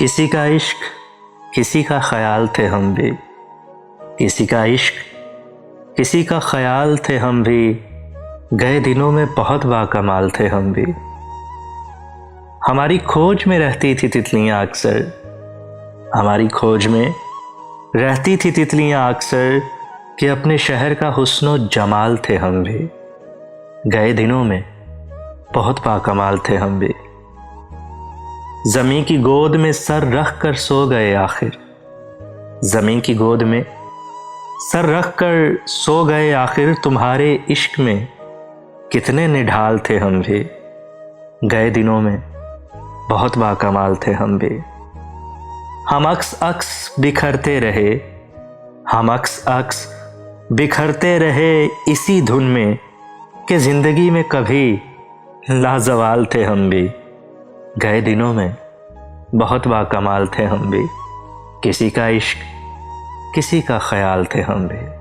किसी का इश्क, किसी का ख्याल थे हम भी। किसी का इश्क, किसी का ख्याल थे हम भी। गए दिनों में बहुत बाकमाल थे हम भी। हमारी खोज में रहती थी तितलियां अक्सर। हमारी खोज में रहती थी तितलियां अक्सर कि अपने शहर का हुस्नो जमाल थे हम भी। गए दिनों में बहुत बाकमाल थे हम भी। ज़मीं की गोद में सर रख कर सो गए आखिर। ज़मीं की गोद में सर रख कर सो गए आखिर। तुम्हारे इश्क में कितने निढाल थे हम भी। गए दिनों में बहुत बाकमाल थे हम भी। हम अक्स बिखरते रहे। हम अक्स बिखरते रहे इसी धुन में कि जिंदगी में कभी लाजवाल थे हम भी। गए दिनों में बहुत बाकमाल थे हम भी। किसी का इश्क, किसी का ख्याल थे हम भी।